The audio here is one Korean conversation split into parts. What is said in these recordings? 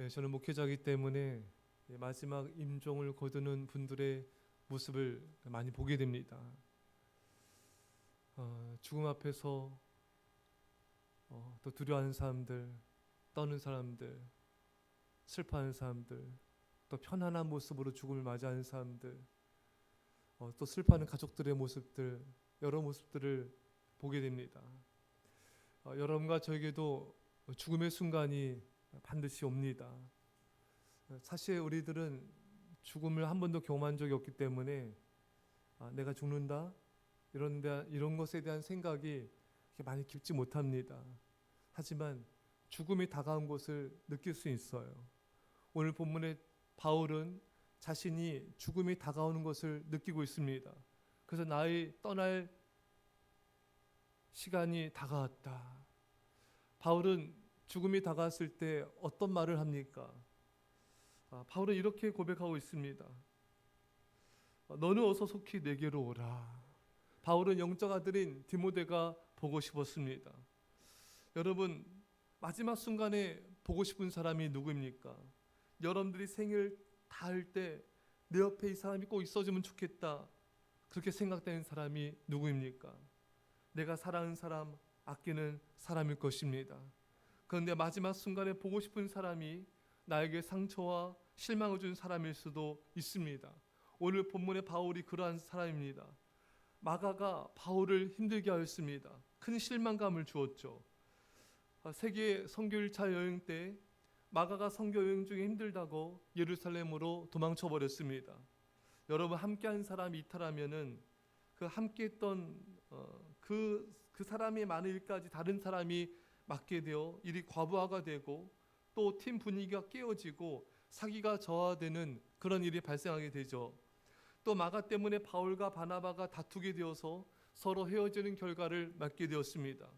저는 목회자이기 때문에 마지막 임종을 거두는 분들의 모습을 많이 보게 됩니다. 죽음 앞에서 또 두려워하는 사람들, 떠는 사람들, 슬퍼하는 사람들, 또 편안한 모습으로 죽음을 맞이하는 사람들, 또 슬퍼하는 가족들의 모습들, 여러 모습들을 보게 됩니다. 여러분과 저에게도 죽음의 순간이 반드시 옵니다. 사실 우리들은 죽음을 한 번도 경험한 적이 없기 때문에 내가 죽는다 이런 것에 대한 생각이 많이 깊지 못합니다. 하지만 죽음이 다가온 것을 느낄 수 있어요. 오늘 본문의 바울은 자신이 죽음이 다가오는 것을 느끼고 있습니다. 그래서 나의 떠날 시간이 다가왔다. 바울은 죽음이 다가왔을 때 어떤 말을 합니까? 바울은 이렇게 고백하고 있습니다. 너는 어서 속히 내게로 오라. 바울은 영적 아들인 디모데가 보고 싶었습니다. 여러분, 마지막 순간에 보고 싶은 사람이 누구입니까? 여러분들이 생일 다 할 때 내 옆에 이 사람이 꼭 있어주면 좋겠다, 그렇게 생각되는 사람이 누구입니까? 내가 사랑하는 사람, 아끼는 사람일 것입니다. 그런데 마지막 순간에 보고 싶은 사람이 나에게 상처와 실망을 준 사람일 수도 있습니다. 오늘 본문의 바울이 그러한 사람입니다. 마가가 바울을 힘들게 하였습니다. 큰 실망감을 주었죠. 세계 선교 1차 여행 때 마가가 선교 여행 중에 힘들다고 예루살렘으로 도망쳐 버렸습니다. 여러분, 함께한 사람이 이탈하면은 그 함께했던 그 사람이 많은 일까지 다른 사람이 맡게 되어 일이 과부하가 되고 또 팀 분위기가 깨어지고 사기가 저하되는 그런 일이 발생하게 되죠. 또 마가 때문에 바울과 바나바가 다투게 되어서 서로 헤어지는 결과를 맞게 되었습니다.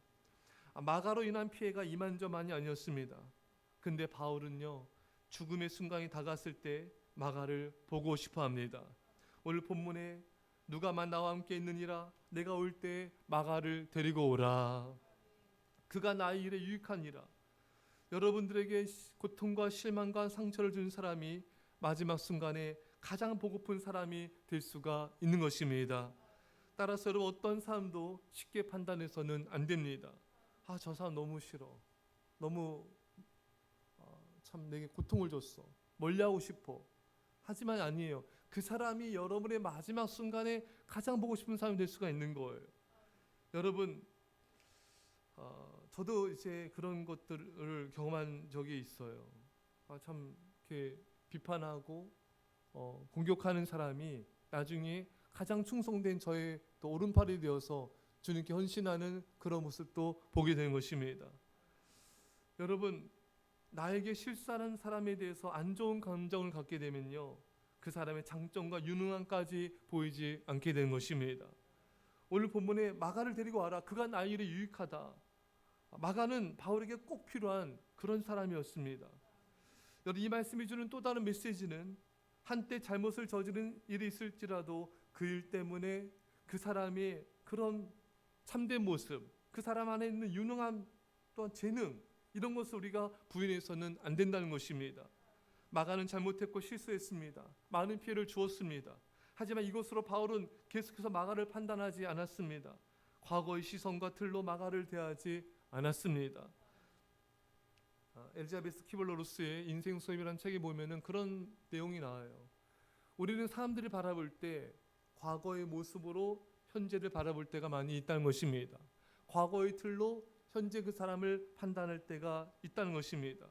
마가로 인한 피해가 이만저만이 아니었습니다. 근데 바울은요, 죽음의 순간이 다가왔을 때 마가를 보고 싶어 합니다. 오늘 본문에 누가 나와 함께 있느니라, 내가 올 때 마가를 데리고 오라. 그가 나의 일에 유익하니라. 여러분들에게 고통과 실망과 상처를 준 사람이 마지막 순간에 가장 보고픈 사람이 될 수가 있는 것입니다. 따라서 여러분, 어떤 사람도 쉽게 판단해서는 안 됩니다. 저 사람 너무 싫어, 너무 참 내게 고통을 줬어, 멀리하고 싶어. 하지만 아니에요. 그 사람이 여러분의 마지막 순간에 가장 보고 싶은 사람이 될 수가 있는 거예요. 여러분, 저도 이제 그런 것들을 경험한 적이 있어요. 참 이렇게 비판하고 공격하는 사람이 나중에 가장 충성된 저의 또 오른팔이 되어서 주님께 헌신하는 그런 모습도 보게 되는 것입니다. 여러분, 나에게 실수하는 사람에 대해서 안 좋은 감정을 갖게 되면요, 그 사람의 장점과 유능함까지 보이지 않게 되는 것입니다. 오늘 본문에 마가를 데리고 와라. 그가 나의 일에 유익하다. 마가는 바울에게 꼭 필요한 그런 사람이었습니다. 여러분, 이 말씀이 주는 또 다른 메시지는 한때 잘못을 저지른 일이 있을지라도 그 일 때문에 그 사람의 그런 참된 모습, 그 사람 안에 있는 유능함 또한 재능, 이런 것을 우리가 부인해서는 안 된다는 것입니다. 마가는 잘못했고 실수했습니다. 많은 피해를 주었습니다. 하지만 이것으로 바울은 계속해서 마가를 판단하지 않았습니다. 과거의 시선과 틀로 마가를 대하지 않았습니다. 엘자베스 키블러루스의 인생 수업이라는 책에 보면은 그런 내용이 나와요. 우리는 사람들을 바라볼 때 과거의 모습으로 현재를 바라볼 때가 많이 있다는 것입니다. 과거의 틀로 현재 그 사람을 판단할 때가 있다는 것입니다.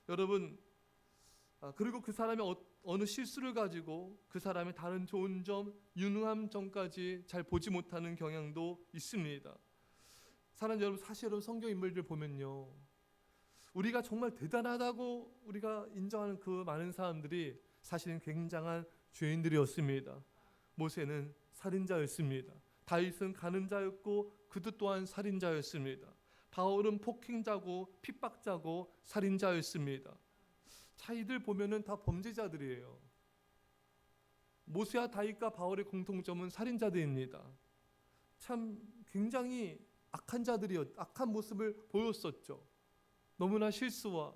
여러분, 그리고 그 사람이 어느 실수를 가지고 그 사람의 다른 좋은 점, 유능한 점까지 잘 보지 못하는 경향도 있습니다. 사랑하는 여러분, 사실 여러분, 성경 인물들 보면요, 우리가 정말 대단하다고 우리가 인정하는 그 많은 사람들이 사실은 굉장한 죄인들이었습니다. 모세는 살인자였습니다. 다윗은 가는 자였고 그도 또한 살인자였습니다. 바울은 폭행자고 핍박자고 살인자였습니다. 자, 이들 보면은 다 범죄자들이에요. 모세와 다윗과 바울의 공통점은 살인자들입니다. 참 굉장히 악한 자들이었, 악한 모습을 보였었죠. 너무나 실수와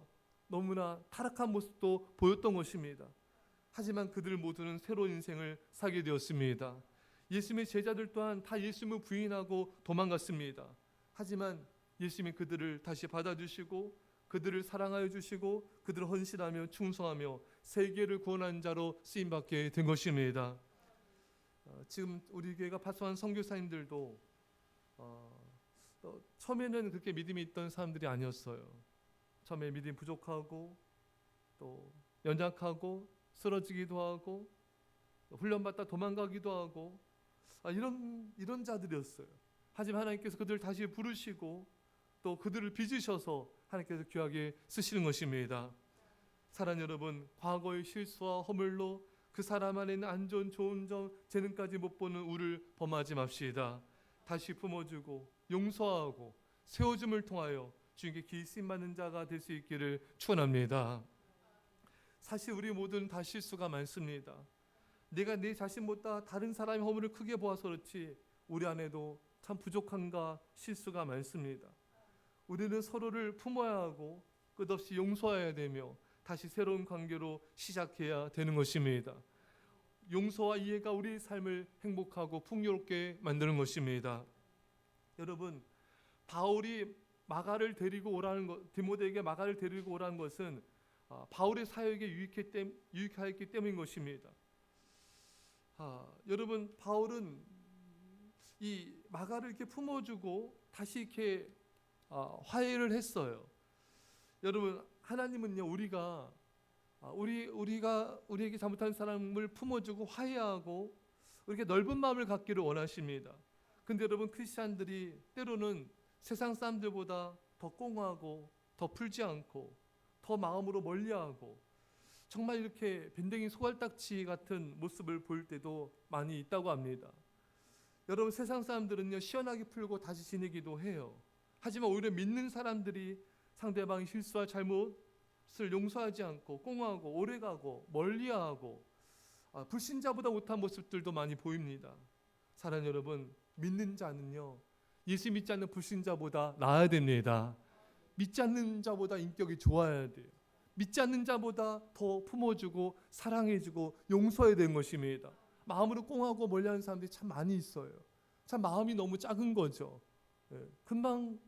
너무나 타락한 모습도 보였던 것입니다. 하지만 그들 모두는 새로운 인생을 살게 되었습니다. 예수님의 제자들 또한 다 예수님을 부인하고 도망갔습니다. 하지만 예수님이 그들을 다시 받아주시고 그들을 사랑하여 주시고 그들을 헌신하며 충성하며 세계를 구원한 자로 쓰임받게 된 것입니다. 지금 우리 교회가 파송한 선교사님들도 처음에는 그렇게 믿음이 있던 사람들이 아니었어요. 처음에 믿음이 부족하고 또 연약하고 쓰러지기도 하고 훈련받다 도망가기도 하고 이런 자들이었어요. 하지만 하나님께서 그들을 다시 부르시고 또 그들을 빚으셔서 하나님께서 귀하게 쓰시는 것입니다. 사랑하는 여러분, 과거의 실수와 허물로 그 사람 안에 있는 안 좋은 좋은 점 재능까지 못 보는 우를 범하지 맙시다. 다시 품어주고 용서하고 세워줌을 통하여 주님께 기 쓰임받는 자가 될 수 있기를 축원합니다. 사실 우리 모두는 다 실수가 많습니다. 내가 내 자신보다 다른 사람의 허물을 크게 보아서 그렇지 우리 안에도 참 부족함과 실수가 많습니다. 우리는 서로를 품어야 하고 끝없이 용서해야 되며 다시 새로운 관계로 시작해야 되는 것입니다. 용서와 이해가 우리 삶을 행복하고 풍요롭게 만드는 것입니다. 여러분, 바울이 마가를 데리고 오라는 것, 디모데에게 마가를 데리고 오라는 것은 바울의 사역에 유익하였기 때문인 것입니다. 여러분, 바울은 이 마가를 이렇게 품어주고 다시 이렇게 화해를 했어요. 여러분, 하나님은요, 우리에게 잘못한 사람을 품어주고 화해하고 이렇게 넓은 마음을 갖기를 원하십니다. 근데 여러분, 크리스찬들이 때로는 세상 사람들보다 더 꽁하고 더 풀지 않고 더 마음으로 멀리하고 정말 이렇게 밴댕이 소갈딱지 같은 모습을 보일 때도 많이 있다고 합니다. 여러분, 세상 사람들은요, 시원하게 풀고 다시 지내기도 해요. 하지만 오히려 믿는 사람들이 상대방의 실수와 잘못을 용서하지 않고 꽁하고 오래가고 멀리하고 불신자보다 못한 모습들도 많이 보입니다. 사랑하는 여러분, 믿는 자는요, 예수 믿지 않는 불신자보다 나아야 됩니다. 믿지 않는 자보다 인격이 좋아야 돼요. 믿지 않는 자보다 더 품어주고 사랑해주고 용서해야 되는 것입니다. 마음으로 꽁하고 멀리하는 사람들이 참 많이 있어요. 참 마음이 너무 작은 거죠. 금방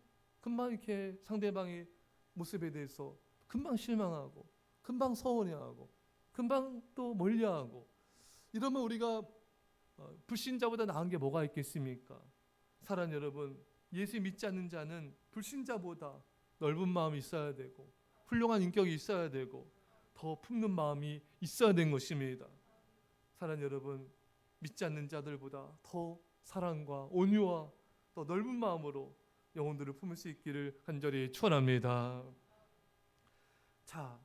이렇게 상대방의 모습에 대해서 금방 실망하고 금방 서운해하고 금방 또 멀리하고 이러면 우리가 불신자보다 나은 게 뭐가 있겠습니까? 사랑하는 여러분, 예수 믿지 않는 자는 불신자보다 넓은 마음이 있어야 되고 훌륭한 인격이 있어야 되고 더 품는 마음이 있어야 되는 것입니다. 사랑하는 여러분, 믿지 않는 자들보다 더 사랑과 온유와 더 넓은 마음으로 영혼들을 품을 수 있기를 간절히 축원합니다. 자,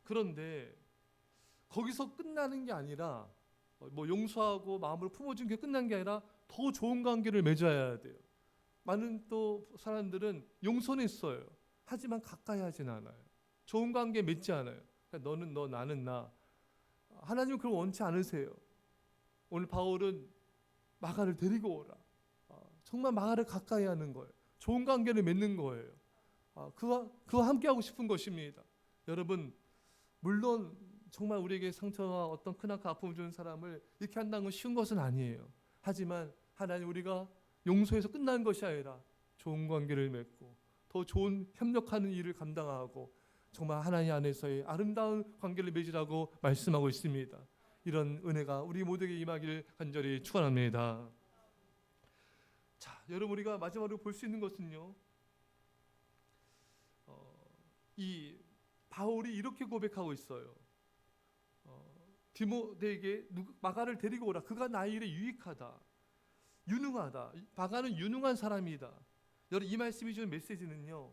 그런데 거기서 끝나는 게 아니라 용서하고 마음을 품어준 게 끝난 게 아니라 더 좋은 관계를 맺어야 돼요. 많은 또 사람들은 용서는 했어요. 하지만 가까이 하진 않아요. 좋은 관계 맺지 않아요. 그러니까 너는 너, 나는 나. 하나님은 그걸 원치 않으세요. 오늘 바울은 마가를 데리고 오라. 정말 마가를 가까이 하는 거예요. 좋은 관계를 맺는 거예요. 그와 함께하고 싶은 것입니다. 여러분, 물론 정말 우리에게 상처와 어떤 크나큰 아픔을 주는 사람을 이렇게 한다는 건 쉬운 것은 아니에요. 하지만 하나님, 우리가 용서해서 끝나는 것이 아니라 좋은 관계를 맺고 더 좋은 협력하는 일을 감당하고 정말 하나님 안에서의 아름다운 관계를 맺으라고 말씀하고 있습니다. 이런 은혜가 우리 모두에게 임하기를 간절히 축원합니다. 자, 여러분, 우리가 마지막으로 볼 수 있는 것은요, 이 바울이 이렇게 고백하고 있어요. 디모데에게 마가를 데리고 오라. 그가 나의 일에 유익하다, 유능하다. 마가는 유능한 사람이다. 여러분, 이 말씀이 주는 메시지는요,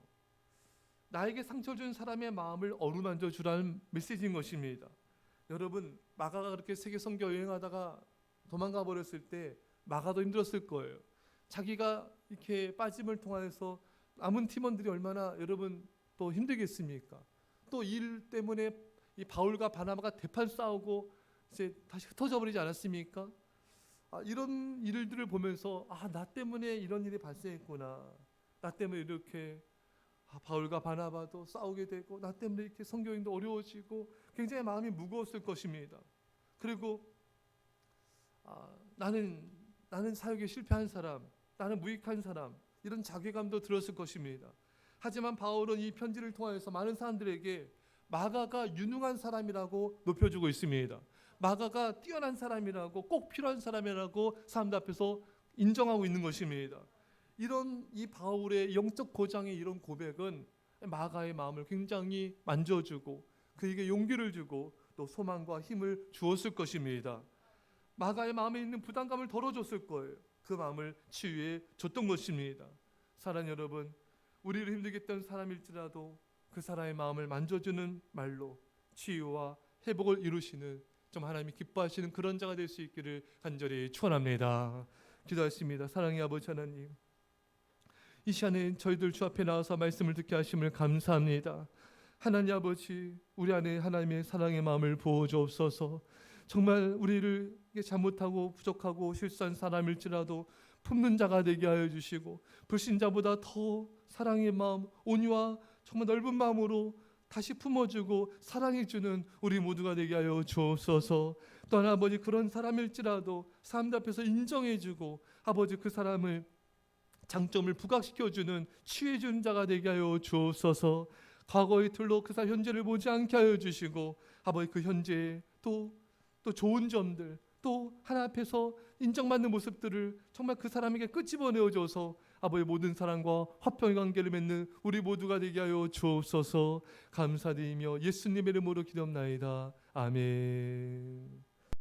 나에게 상처를 준 사람의 마음을 어루만져 주라는 메시지인 것입니다. 여러분, 마가가 그렇게 세계 선교 여행하다가 도망가 버렸을 때 마가도 힘들었을 거예요. 자기가 이렇게 빠짐을 통해서 남은 팀원들이 얼마나 여러분 또 힘들겠습니까? 또 일 때문에 이 바울과 바나바가 대판 싸우고 이제 다시 흩어져 버리지 않았습니까? 이런 일들을 보면서 나 때문에 이런 일이 발생했구나. 나 때문에 이렇게 바울과 바나바도 싸우게 되고 나 때문에 이렇게 선교행도 어려워지고 굉장히 마음이 무거웠을 것입니다. 그리고 나는 사역에 실패한 사람, 나는 무익한 사람, 이런 자괴감도 들었을 것입니다. 하지만 바울은 이 편지를 통하여서 많은 사람들에게 마가가 유능한 사람이라고 높여주고 있습니다. 마가가 뛰어난 사람이라고, 꼭 필요한 사람이라고 사람들 앞에서 인정하고 있는 것입니다. 이런 이 바울의 영적 고장의 이런 고백은 마가의 마음을 굉장히 만져주고 그에게 용기를 주고 또 소망과 힘을 주었을 것입니다. 마가의 마음에 있는 부담감을 덜어줬을 거예요. 그 마음을 치유해 줬던 것입니다. 사랑하는 여러분, 우리를 힘들게 했던 사람일지라도 그 사람의 마음을 만져주는 말로 치유와 회복을 이루시는, 좀 하나님이 기뻐하시는 그런 자가 될 수 있기를 간절히 축원합니다. 기도하십니다. 사랑의 아버지 하나님, 이 시간에 저희들 주 앞에 나와서 말씀을 듣게 하심을 감사합니다. 하나님 아버지, 우리 안에 하나님의 사랑의 마음을 부어주옵소서. 정말 우리를 잘못하고 부족하고 실수한 사람일지라도 품는 자가 되게 하여 주시고, 불신자보다 더 사랑의 마음, 온유와 정말 넓은 마음으로 다시 품어주고 사랑해주는 우리 모두가 되게 하여 주옵소서. 또한 아버지, 그런 사람일지라도 사람들 앞에서 인정해주고 아버지 그 사람을 장점을 부각시켜주는 치유해주는 자가 되게 하여 주옵소서. 과거의 틀로 그 사람 현재를 보지 않게 하여 주시고 아버지 그 현재에 또 좋은 점들, 또 하나 앞에서 인정받는 모습들을 정말 그 사람에게 끄집어내어줘서 아버지 모든 사람과 화평의 관계를 맺는 우리 모두가 되게 하여 주옵소서. 감사드리며 예수님의 이름으로 기도합나이다. 아멘.